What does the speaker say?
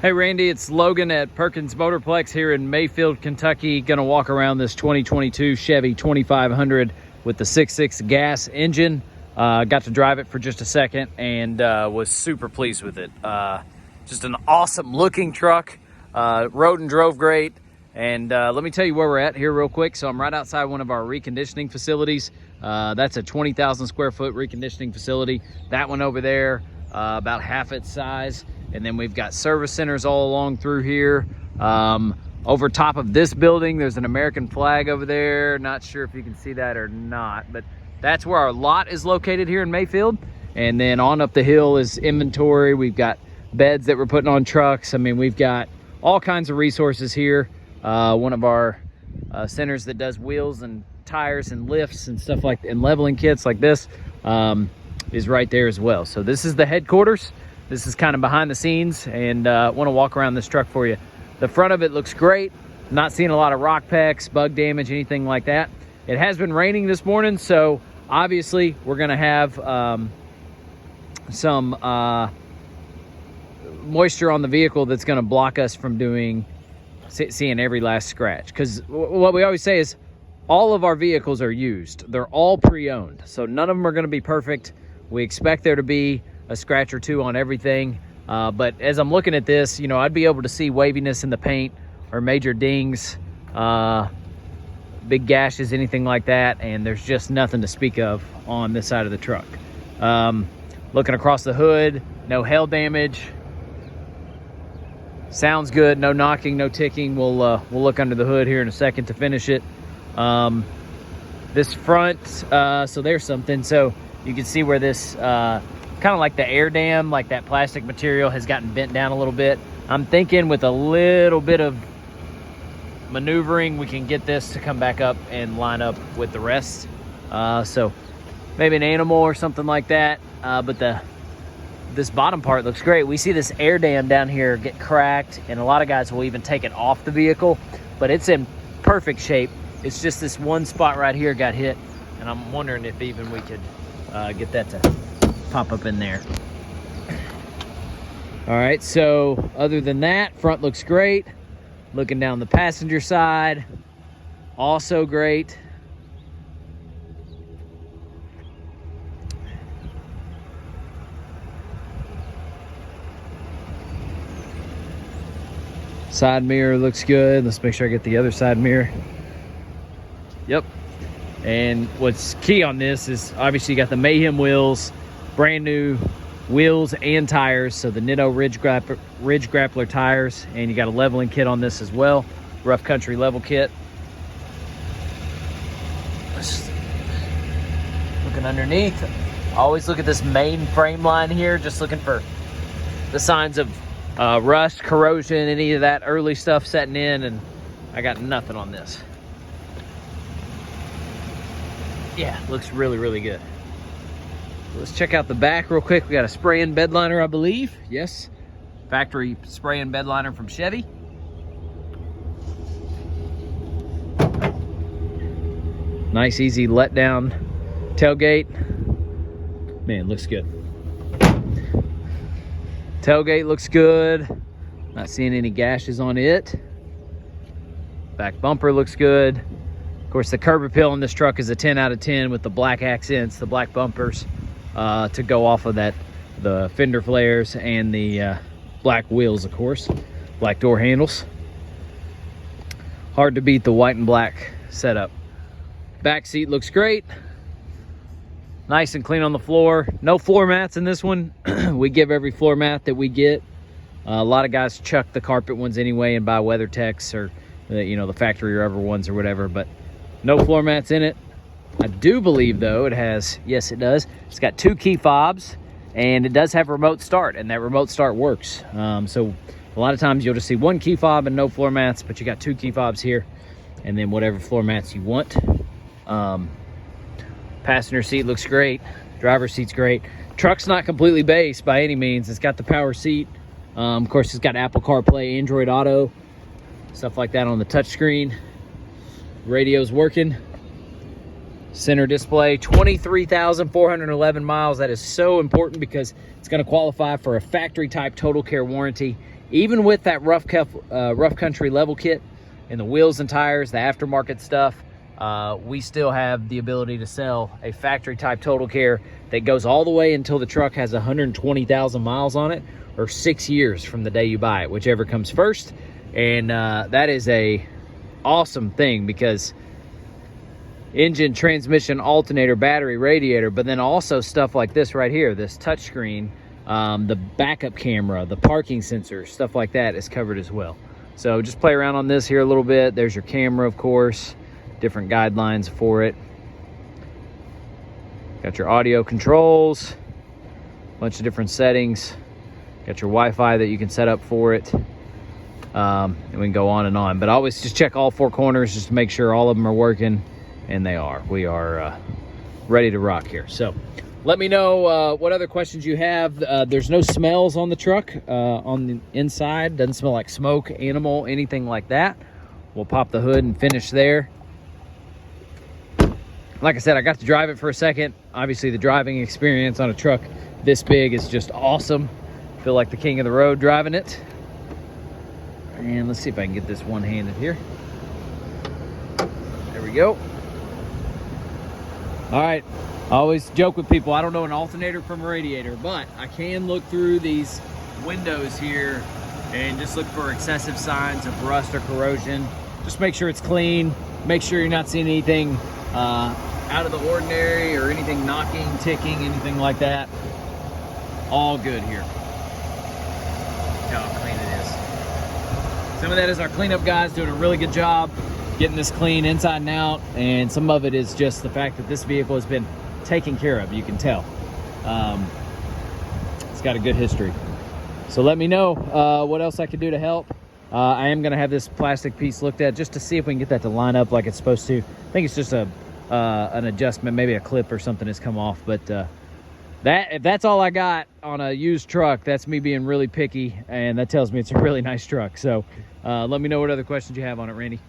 Hey Randy, it's Logan at Perkins Motorplex here in Mayfield, Kentucky. Gonna walk around this 2022 Chevy 2500 with the 6.6 gas engine. Got to drive it for just a second and was super pleased with it. Just an awesome looking truck. Rode and drove great. And let me tell you where we're at here real quick. So I'm right outside one of our reconditioning facilities. That's a 20,000 square foot reconditioning facility. That one over there, about half its size. And then we've got service centers all along through here. Over top of this building, there's an American flag over there. Not sure if you can see that or not, but that's where our lot is located here in Mayfield. And then on up the hill is inventory. We've got beds that we're putting on trucks. I mean, we've got all kinds of resources here. One of our centers that does wheels and tires and lifts and stuff like, and leveling kits like this is right there as well. So this is the headquarters. This is kind of behind the scenes, and want to walk around this truck for you. The front of it looks great. Not seeing a lot of rock pecks, bug damage, anything like that. It has been raining this morning, so obviously we're going to have some moisture on the vehicle that's going to block us from seeing every last scratch. Because what we always say is all of our vehicles are used. They're all pre-owned, so none of them are going to be perfect. We expect there to be a scratch or two on everything, but as I'm looking at this, you know, I'd be able to see waviness in the paint or major dings, big gashes, anything like that, and there's just nothing to speak of on this side of the truck. Looking across the hood, no hail damage. Sounds good, no knocking, no ticking. We'll look under the hood here in a second to finish it. This front, so there's something. So you can see where this kind of like the air dam, like that plastic material has gotten bent down a little bit. I'm thinking with a little bit of maneuvering, we can get this to come back up and line up with the rest. So maybe an animal or something like that. But this bottom part looks great. We see this air dam down here get cracked, and a lot of guys will even take it off the vehicle, but it's in perfect shape. It's just this one spot right here got hit, and I'm wondering if even we could get that to pop up in there. All right, so other than that, front looks great. Looking down the passenger side, also great. Side mirror looks good. Let's make sure I get the other side mirror. Yep. And what's key on this is obviously you got the Mayhem wheels, brand new wheels and tires. So the Nitto Ridge Grappler tires, and you got a leveling kit on this as well. Rough Country level kit. Looking underneath, always look at this main frame line here, just looking for the signs of rust, corrosion, any of that early stuff setting in, and I got nothing on this. Yeah, looks really, really good. Let's check out the back real quick. We got a spray-in bed liner, I believe. Yes, factory spray-in bed liner from Chevy. Nice, easy let-down tailgate. Man, looks good. Tailgate looks good. Not seeing any gashes on it. Back bumper looks good. Of course, the curb appeal on this truck is a 10 out of 10 with the black accents, the black bumpers to go off of that, the fender flares, and the black wheels, of course. Black door handles. Hard to beat the white and black setup. Back seat looks great. Nice and clean on the floor. No floor mats in this one. We give every floor mat that we get. A lot of guys chuck the carpet ones anyway and buy WeatherTechs or the factory rubber ones or whatever, but no floor mats in it. I do believe though it has, yes it does, it's got 2 key fobs, and it does have remote start, and that remote start works. So a lot of times you'll just see 1 key fob and no floor mats, but you got 2 key fobs here, and then whatever floor mats you want. Passenger seat looks great. Driver's seat's great. Truck's not completely base by any means. It's got the power seat. Of course, it's got Apple CarPlay, Android Auto, stuff like that on the touchscreen. Radio's working. Center display, 23,411 miles. That is so important because it's going to qualify for a factory type total care warranty even with that rough country level kit and the wheels and tires, the aftermarket stuff, we still have the ability to sell a factory type total care that goes all the way until the truck has 120,000 miles on it, or 6 years from the day you buy it, whichever comes first. And that is a awesome thing, because engine, transmission, alternator, battery, radiator, but then also stuff like this right here, this touchscreen, the backup camera, the parking sensor, stuff like that is covered as well. So just play around on this here a little bit. There's your camera, of course, different guidelines for it. Got your audio controls, bunch of different settings. Got your Wi-Fi that you can set up for it. And we can go on and on, but always just check all four corners just to make sure all of them are working, and they are. We are ready to rock here. So let me know what other questions you have. There's no smells on the truck on the inside. Doesn't smell like smoke, animal, anything like that. We'll pop the hood and finish there. Like I said, I got to drive it for a second. Obviously, the driving experience on a truck this big is just awesome. Feel like the king of the road driving it. And let's see if I can get this one-handed here. There we go. All right, I always joke with people, I don't know an alternator from a radiator, but I can look through these windows here and just look for excessive signs of rust or corrosion. Just make sure it's clean. Make sure you're not seeing anything out of the ordinary or anything knocking, ticking, anything like that. All good here. Look how clean it is. Some of that is our cleanup guys doing a really good job getting this clean inside and out, and some of it is just the fact that this vehicle has been taken care of. You can tell it's got a good history. So let me know what else I can do to help. I am going to have this plastic piece looked at just to see if we can get that to line up like it's supposed to. I think it's just an adjustment, maybe a clip or something has come off, but if that's all I got on a used truck, that's me being really picky, and that tells me it's a really nice truck. So let me know what other questions you have on it, Randy.